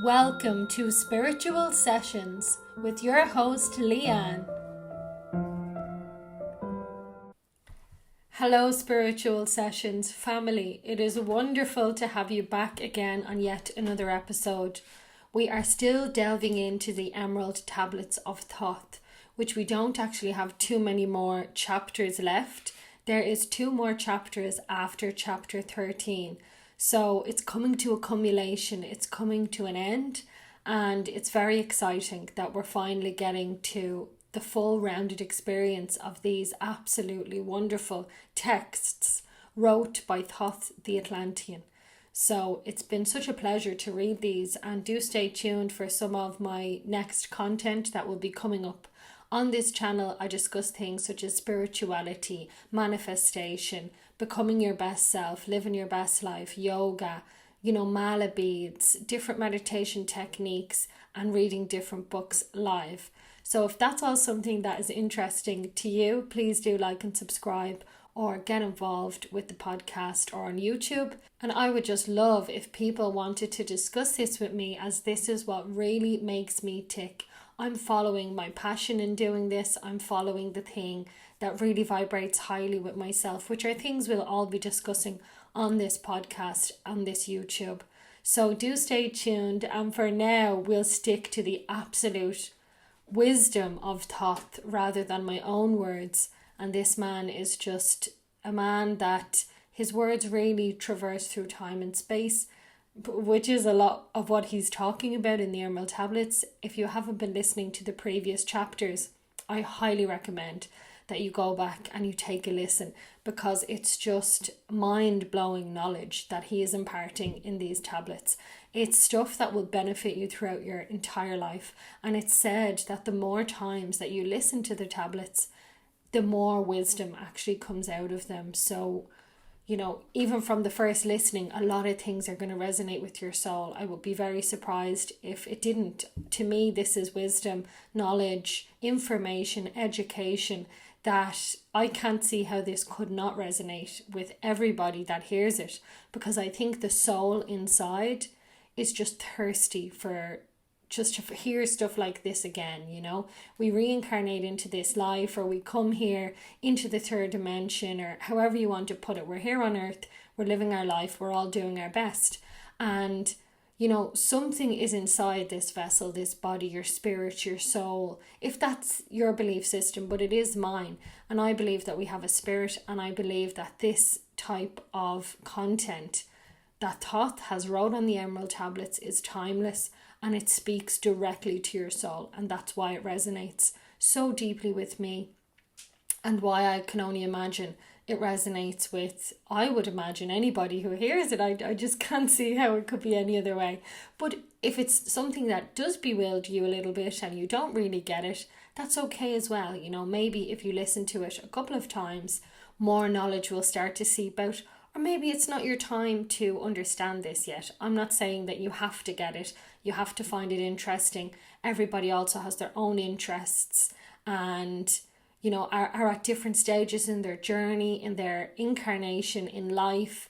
Welcome to Spiritual Sessions with your host Leanne. Hello Spiritual Sessions family, it is wonderful to have you back again on yet another episode. We are still delving into the Emerald Tablets of Thoth, which we don't actually have too many more chapters left. There is 2 more chapters after chapter 13. So it's coming to a culmination, it's coming to an end, and it's very exciting that we're finally getting to the full rounded experience of these absolutely wonderful texts wrote by Thoth the Atlantean. So it's been such a pleasure to read these, and do stay tuned for some of my next content that will be coming up. On this channel, I discuss things such as spirituality, manifestation, becoming your best self, living your best life, yoga, mala beads, different meditation techniques, and reading different books live. So if that's all something that is interesting to you, please do like and subscribe or get involved with the podcast or on YouTube. And I would just love if people wanted to discuss this with me, as this is what really makes me tick. I'm following my passion in doing this. I'm following the thing that really vibrates highly with myself, which are things we'll all be discussing on this podcast, on this YouTube. So do stay tuned. And for now, we'll stick to the absolute wisdom of Thoth rather than my own words. And this man is just a man that his words really traverse through time and space, which is a lot of what he's talking about in the Emerald Tablets. If you haven't been listening to the previous chapters, I highly recommend that you go back and you take a listen, because it's just mind-blowing knowledge that he is imparting in these tablets. It's stuff that will benefit you throughout your entire life, and it's said that the more times that you listen to the tablets, the more wisdom actually comes out of them. So even from the first listening, a lot of things are going to resonate with your soul. I would be very surprised if it didn't. To me, this is wisdom, knowledge, information, education, that I can't see how this could not resonate with everybody that hears it, because I think the soul inside is just thirsty for just to hear stuff like this again. We reincarnate into this life, or we come here into the third dimension, or however you want to put it. We're here on earth, we're living our life, we're all doing our best, and something is inside this vessel, this body, your spirit, your soul, if that's your belief system, but it is mine. And I believe that we have a spirit, and I believe that this type of content that Thoth has wrote on the Emerald Tablets is timeless, and it speaks directly to your soul, and that's why it resonates so deeply with me, and why I can only imagine it resonates with, I would imagine, anybody who hears it. I just can't see how it could be any other way. But if it's something that does bewilder you a little bit and you don't really get it, that's okay as well. Maybe if you listen to it a couple of times, more knowledge will start to seep out. Or maybe it's not your time to understand this yet. I'm not saying that you have to get it. You have to find it interesting. Everybody also has their own interests, and are at different stages in their journey, in their incarnation, in life,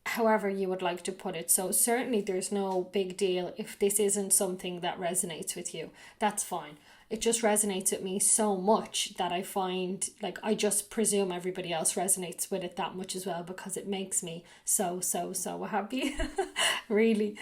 however you would like to put it. So certainly there's no big deal if this isn't something that resonates with you. That's fine. It just resonates with me so much that I find, I just presume everybody else resonates with it that much as well, because it makes me so happy. Really.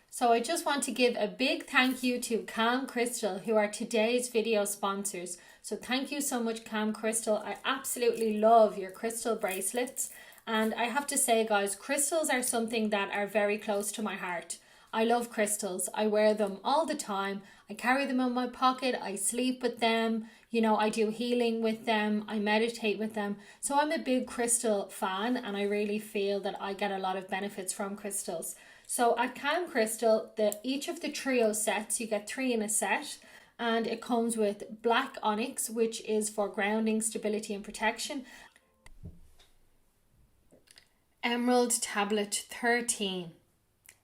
So I just want to give a big thank you to Calm Crystal, who are today's video sponsors. So thank you so much, Calm Crystal. I absolutely love your crystal bracelets. And I have to say, guys, crystals are something that are very close to my heart. I love crystals. I wear them all the time. I carry them in my pocket. I sleep with them. I do healing with them. I meditate with them. So I'm a big crystal fan, and I really feel that I get a lot of benefits from crystals. So at Calm Crystal, each of the trio sets, you get 3 in a set, and it comes with black onyx, which is for grounding, stability and protection. Emerald Tablet 13,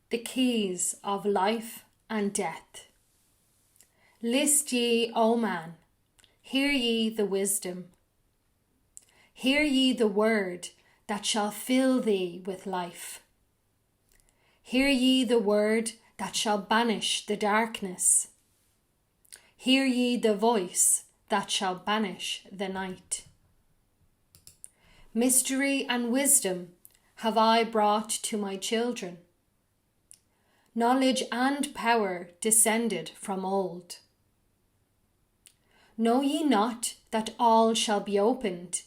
the keys of life and death. List ye, O man, hear ye the wisdom. Hear ye the word that shall fill thee with life. Hear ye the word that shall banish the darkness. Hear ye the voice that shall banish the night. Mystery and wisdom have I brought to my children. Knowledge and power descended from old. Know ye not that all shall be opened,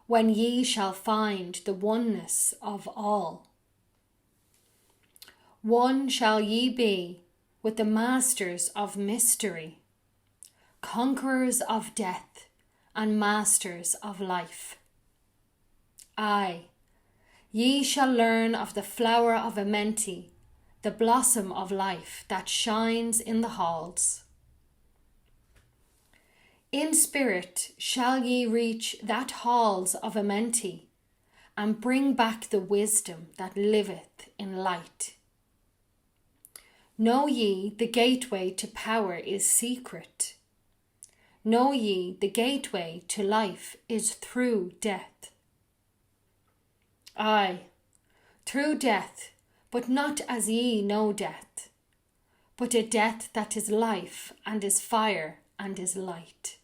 when ye shall find the oneness of all? One shall ye be with the masters of mystery, conquerors of death and masters of life. Aye, ye shall learn of the flower of Amenti, the blossom of life that shines in the halls. In spirit shall ye reach that halls of Amenti, and bring back the wisdom that liveth in light. Know ye the gateway to power is secret. Know ye the gateway to life is through death. Aye, through death, but not as ye know death, but a death that is life and is fire and is light.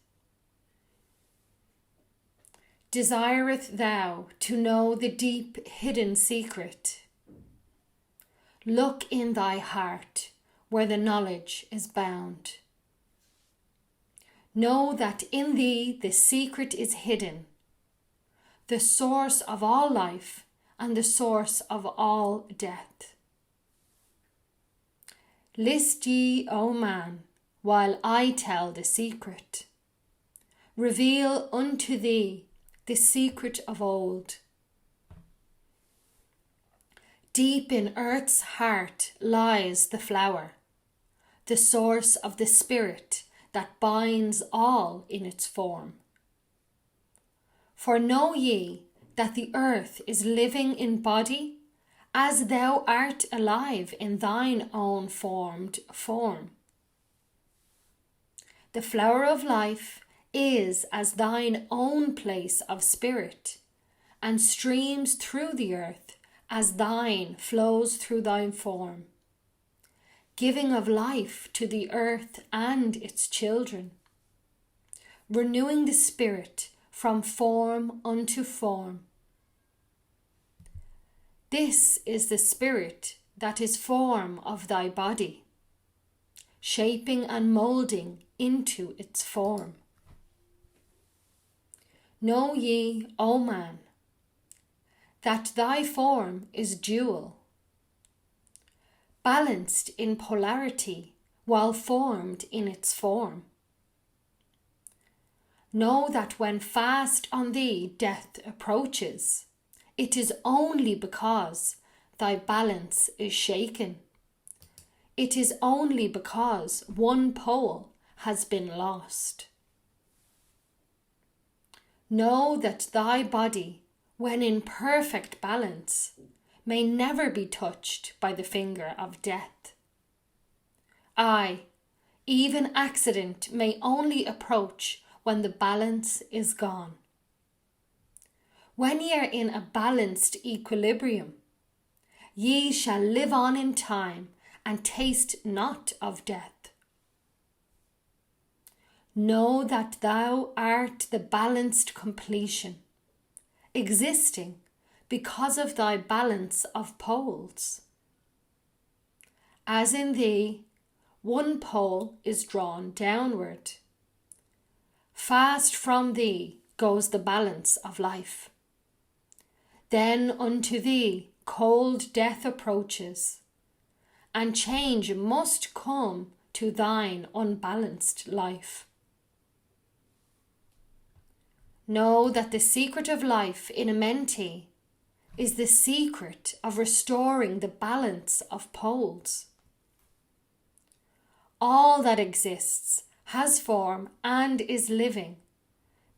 Desireth thou to know the deep hidden secret? Look in thy heart where the knowledge is bound. Know that in thee the secret is hidden, the source of all life and the source of all death. List ye, O man, while I tell the secret. Reveal unto thee the secret of old. Deep in earth's heart lies the flower, the source of the spirit that binds all in its form. For know ye that the earth is living in body, as thou art alive in thine own formed form. The flower of life is as thine own place of spirit, and streams through the earth as thine flows through thine form, giving of life to the earth and its children, renewing the spirit from form unto form. This is the spirit that is form of thy body, shaping and moulding into its form. Know ye, O man, that thy form is dual, balanced in polarity while formed in its form. Know that when fast on thee death approaches, it is only because thy balance is shaken. It is only because one pole has been lost. Know that thy body, when in perfect balance, may never be touched by the finger of death. Aye, even accident may only approach when the balance is gone. When ye are in a balanced equilibrium, ye shall live on in time and taste not of death. Know that thou art the balanced completion, existing because of thy balance of poles. As in thee, one pole is drawn downward. Fast from thee goes the balance of life. Then unto thee cold death approaches, and change must come to thine unbalanced life. Know that the secret of life in Amenti is the secret of restoring the balance of poles. All that exists has form and is living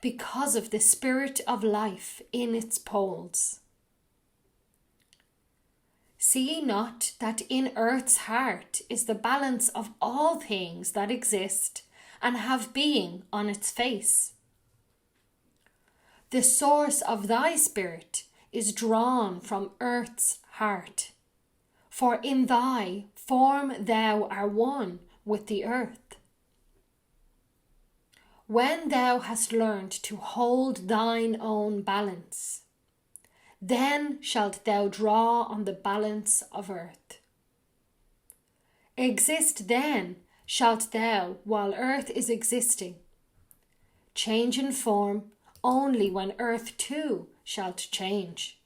because of the spirit of life in its poles. See ye not that in earth's heart is the balance of all things that exist and have being on its face? The source of thy spirit is drawn from earth's heart, For in thy form thou art one with the earth. When thou hast learned to hold thine own balance, then shalt thou draw on the balance of earth. Exist then shalt thou while earth is existing. Change in form only when earth too shalt change.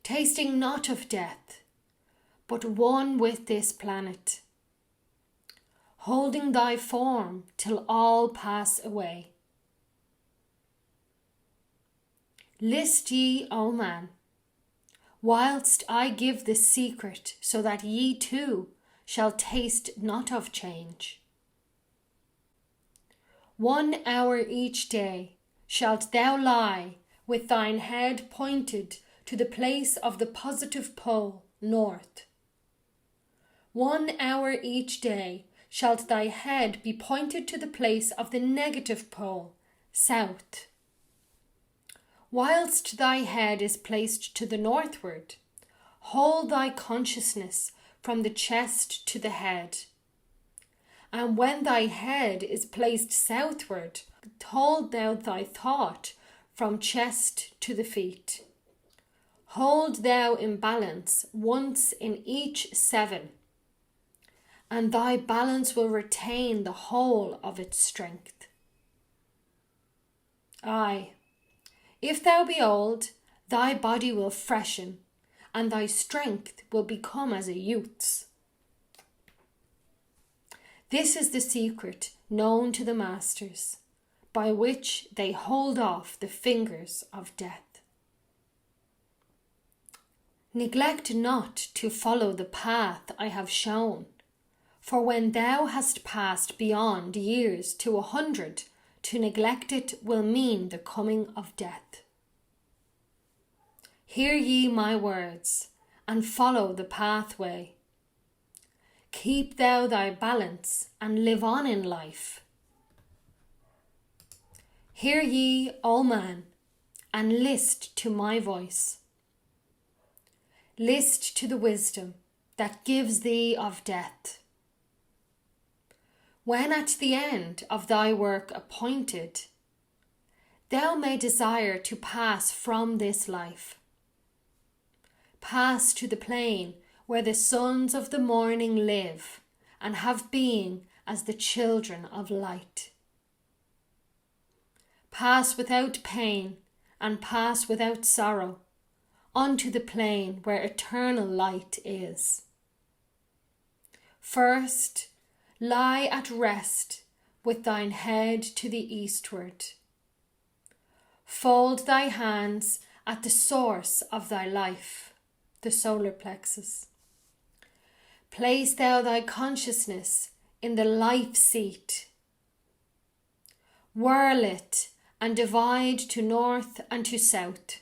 Tasting not of death, but one with this planet. Holding thy form till all pass away. List ye, O man, whilst I give this secret, so that ye too shall taste not of change. 1 hour each day shalt thou lie with thine head pointed to the place of the positive pole, north. 1 hour each day shalt thy head be pointed to the place of the negative pole, south. Whilst thy head is placed to the northward, hold thy consciousness from the chest to the head. And when thy head is placed southward, hold thou thy thought from chest to the feet. Hold thou in balance once in each 7, and thy balance will retain the whole of its strength. Aye, if thou be old, thy body will freshen, and thy strength will become as a youth's. This is the secret known to the masters, by which they hold off the fingers of death. Neglect not to follow the path I have shown, for when thou hast passed beyond years to 100, to neglect it will mean the coming of death. Hear ye my words, and follow the pathway. Keep thou thy balance, and live on in life. Hear ye, O man, and list to my voice. List to the wisdom that gives thee of death. When at the end of thy work appointed, thou may desire to pass from this life, pass to the plane where the sons of the morning live and have being as the children of light. Pass without pain and pass without sorrow onto the plane where eternal light is. First, lie at rest with thine head to the eastward. Fold thy hands at the source of thy life, the solar plexus. Place thou thy consciousness in the life seat. Whirl it and divide to north and to south.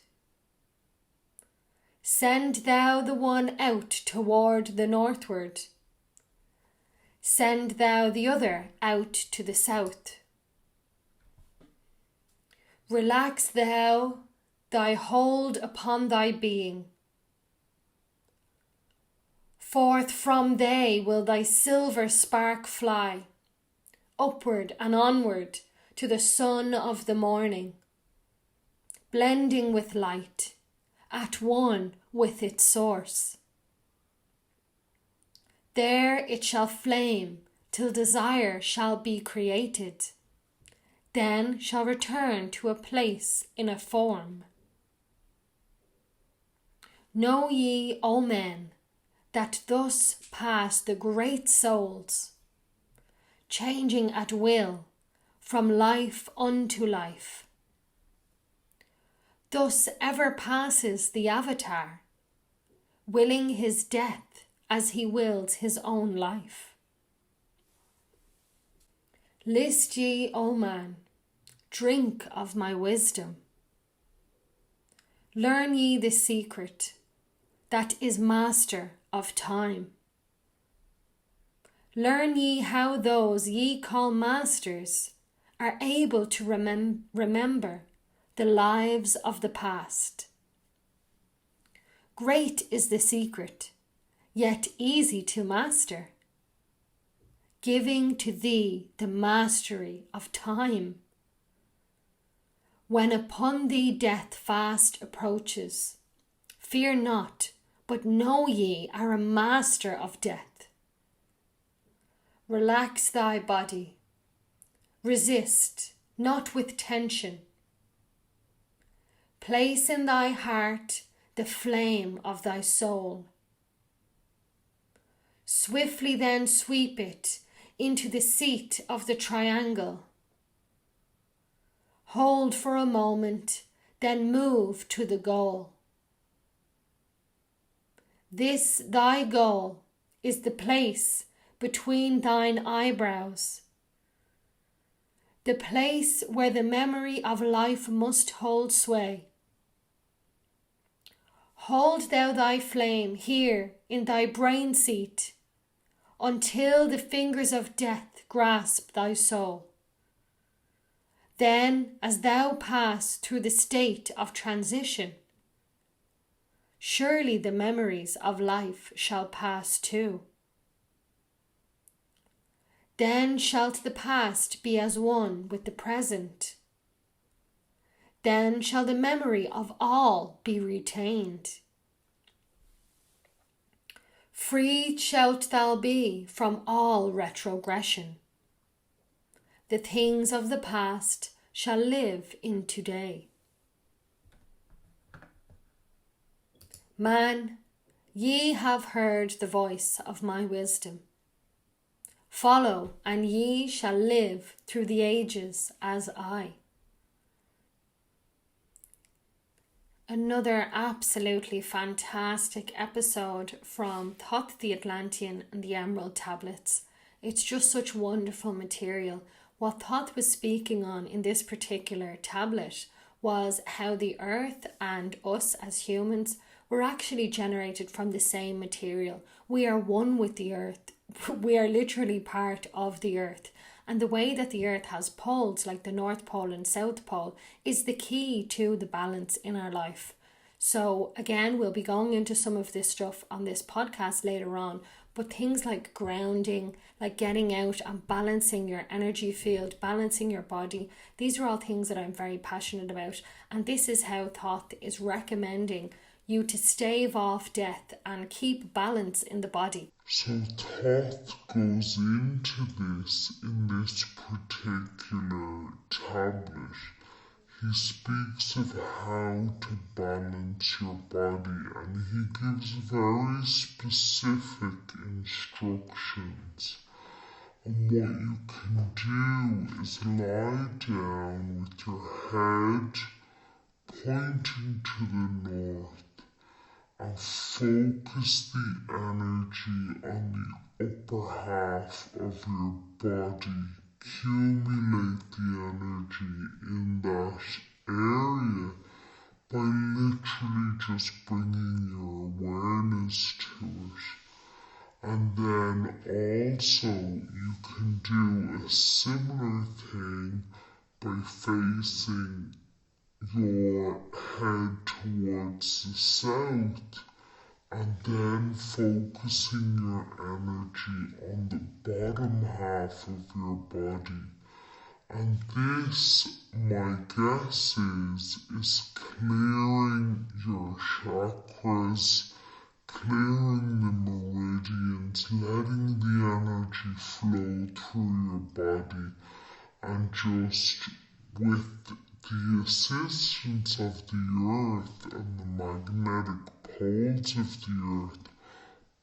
Send thou the one out toward the northward. Send thou the other out to the south. Relax thou thy hold upon thy being. Forth from they will thy silver spark fly, upward and onward to the sun of the morning, blending with light, at one with its source. There it shall flame till desire shall be created, then shall return to a place in a form. Know ye, O men, that thus pass the great souls, changing at will from life unto life. Thus ever passes the avatar, willing his death as he wills his own life. List ye, O man, drink of my wisdom. Learn ye the secret that is master of time. Learn ye how those ye call masters are able to remember the lives of the past. Great is the secret yet easy to master, giving to thee the mastery of time. When upon thee death fast approaches, fear not, but know ye are a master of death. Relax thy body, resist, not with tension. Place in thy heart the flame of thy soul. Swiftly then sweep it into the seat of the triangle. Hold for a moment, then move to the goal. This thy goal is the place between thine eyebrows, the place where the memory of life must hold sway. Hold thou thy flame here in thy brain seat until the fingers of death grasp thy soul. Then, as thou pass through the state of transition, surely the memories of life shall pass too. Then shalt the past be as one with the present. Then shall the memory of all be retained. Freed shalt thou be from all retrogression. The things of the past shall live in today. Man, ye have heard the voice of my wisdom. Follow, and ye shall live through the ages as I. Another absolutely fantastic episode from Thoth the Atlantean and the Emerald Tablets. It's just such wonderful material. What Thoth was speaking on in this particular tablet was how the earth and us as humans were actually generated from the same material. We are one with the earth. We are literally part of the earth. And the way that the earth has poles, like the North Pole and South Pole, is the key to the balance in our life. So again, we'll be going into some of this stuff on this podcast later on, but things like grounding, like getting out and balancing your energy field, balancing your body, these are all things that I'm very passionate about. And this is how Thoth is recommending you to stave off death and keep balance in the body. So Thoth goes into this in this particular tablet. He speaks of how to balance your body, and he gives very specific instructions. And what you can do is lie down with your head pointing to the north and focus the energy on the upper half of your body. Accumulate the energy in that area by literally just bringing your awareness to it. And then also you can do a similar thing by facing your head towards the south and then focusing your energy on the bottom half of your body. And this, my guess is clearing your chakras, clearing the meridians, letting the energy flow through your body, and just with the assistance of the earth and the magnetic poles of the earth,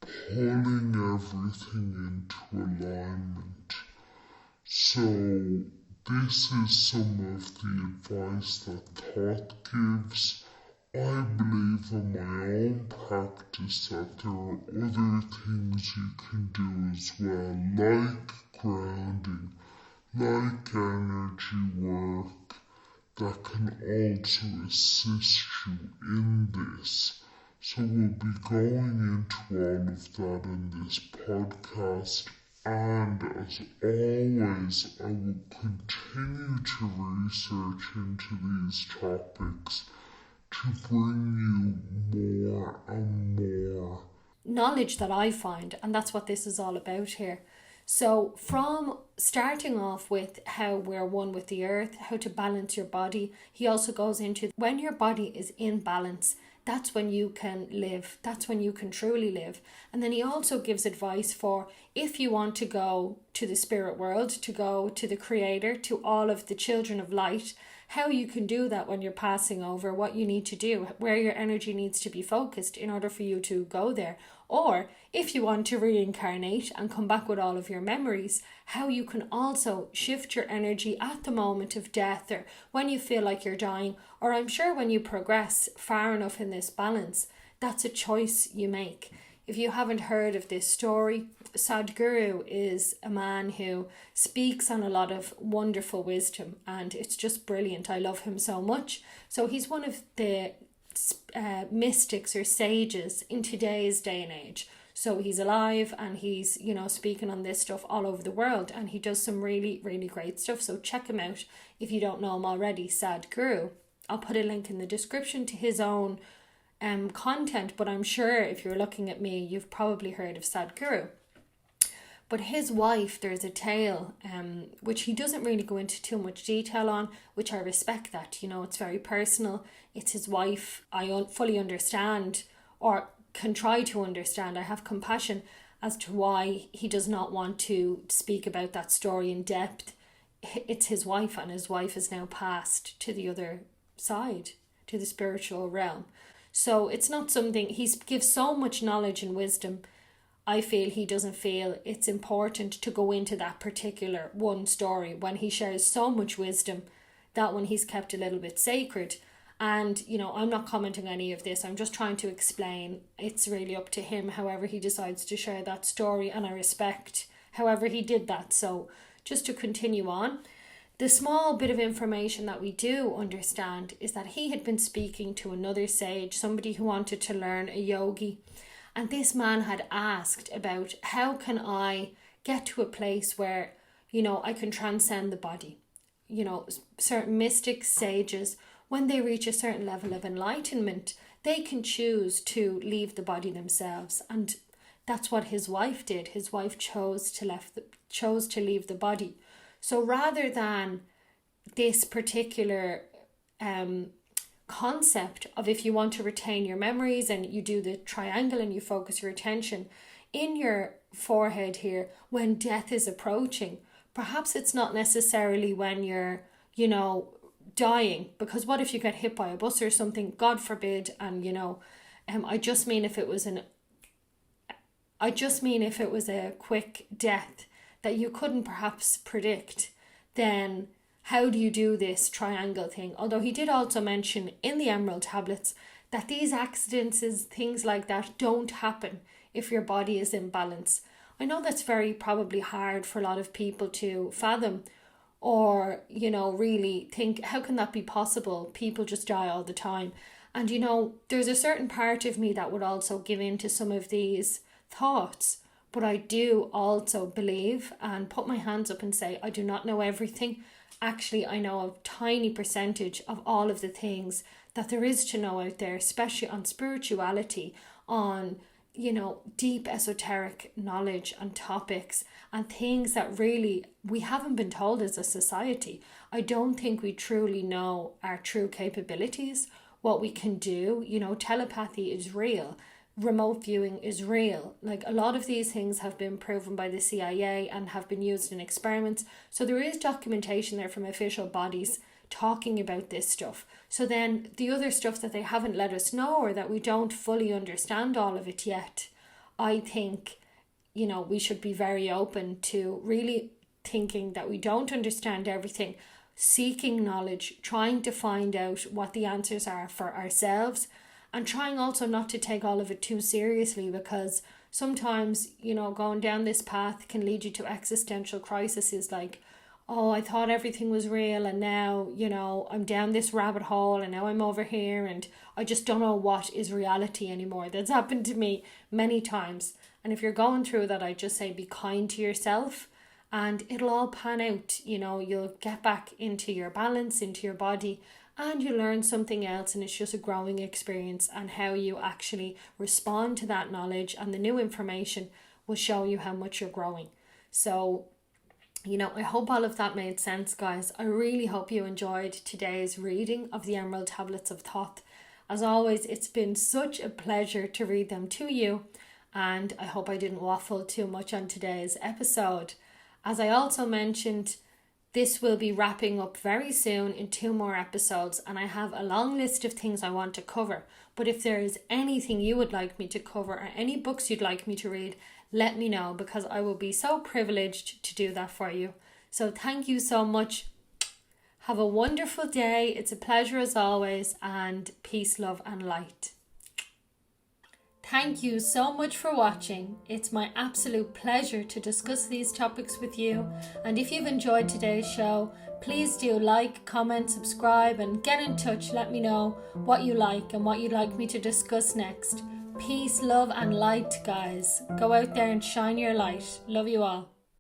pulling everything into alignment. So this is some of the advice that Thoth gives. I believe in my own practice that there are other things you can do as well, like grounding, like energy work, that can also assist you in this. So we'll be going into all of that in this podcast, and as always, I will continue to research into these topics to bring you more and more knowledge that I find, and that's what this is all about here. So from starting off with how we're one with the earth, how to balance your body, he also goes into when your body is in balance, that's when you can live. That's when you can truly live. And then he also gives advice for if you want to go to the spirit world, to go to the creator, to all of the children of light, how you can do that when you're passing over, what you need to do, where your energy needs to be focused in order for you to go there. Or if you want to reincarnate and come back with all of your memories, how you can also shift your energy at the moment of death, or when you feel like you're dying, or I'm sure when you progress far enough in this balance. That's a choice you make. If you haven't heard of this story, Sadhguru is a man who speaks on a lot of wonderful wisdom, and it's just brilliant. I love him so much. So he's one of the mystics or sages in today's day and age. So he's alive, and he's, speaking on this stuff all over the world, and he does some really, really great stuff. So check him out if you don't know him already, Sadhguru. I'll put a link in the description to his own content, but I'm sure if you're looking at me, you've probably heard of Sadhguru. But his wife, there's a tale which he doesn't really go into too much detail on, which I respect that. It's very personal. It's his wife. I fully understand, or can try to understand. I have compassion as to why he does not want to speak about that story in depth. It's his wife, and his wife is now passed to the other side, to the spiritual realm. So it's not something, he gives so much knowledge and wisdom. I feel he doesn't feel it's important to go into that particular one story when he shares so much wisdom. That one he's kept a little bit sacred. And, I'm not commenting on any of this. I'm just trying to explain. It's really up to him, however he decides to share that story. And I respect however he did that. So just to continue on, the small bit of information that we do understand is that he had been speaking to another sage, somebody who wanted to learn a yogi. And this man had asked about how can I get to a place where, I can transcend the body. Certain mystics, sages, when they reach a certain level of enlightenment, they can choose to leave the body themselves. And that's what his wife did. His wife chose to leave the body. So rather than this particular concept of if you want to retain your memories and you do the triangle and you focus your attention in your forehead here when death is approaching, perhaps it's not necessarily when you're, dying, because what if you get hit by a bus or something, God forbid, and I just mean if it was a quick death that you couldn't perhaps predict, then how do you do this triangle thing? Although he did also mention in the Emerald Tablets that these accidents, things like that, don't happen if your body is in balance. I know that's very probably hard for a lot of people to fathom, or, really think, how can that be possible? People just die all the time. And, there's a certain part of me that would also give in to some of these thoughts. But I do also believe and put my hands up and say, I do not know everything. Actually, I know a tiny percentage of all of the things that there is to know out there, especially on spirituality, on, deep esoteric knowledge and topics and things that really we haven't been told as a society. I don't think we truly know our true capabilities, what we can do. Telepathy is real. Remote viewing is real. Like, a lot of these things have been proven by the CIA and have been used in experiments. So there is documentation there from official bodies talking about this stuff. So then the other stuff that they haven't let us know, or that we don't fully understand all of it yet, I think, we should be very open to really thinking that we don't understand everything, seeking knowledge, trying to find out what the answers are for ourselves, and trying also not to take all of it too seriously, because sometimes, going down this path can lead you to existential crises like, oh, I thought everything was real, and now, I'm down this rabbit hole, and now I'm over here, and I just don't know what is reality anymore. That's happened to me many times. And if you're going through that, I just say be kind to yourself, and it'll all pan out. You'll get back into your balance, into your body, and you learn something else, and it's just a growing experience, and how you actually respond to that knowledge and the new information will show you how much you're growing. So, I hope all of that made sense, guys. I really hope you enjoyed today's reading of the Emerald Tablets of Thoth. As always, it's been such a pleasure to read them to you, and I hope I didn't waffle too much on today's episode. As I also mentioned, this will be wrapping up very soon in 2 more episodes, and I have a long list of things I want to cover. But if there is anything you would like me to cover or any books you'd like me to read, let me know, because I will be so privileged to do that for you. So thank you so much. Have a wonderful day. It's a pleasure as always, and peace, love and light. Thank you so much for watching. It's my absolute pleasure to discuss these topics with you. And if you've enjoyed today's show, please do like, comment, subscribe, and get in touch. Let me know what you like and what you'd like me to discuss next. Peace, love, and light, guys. Go out there and shine your light. Love you all.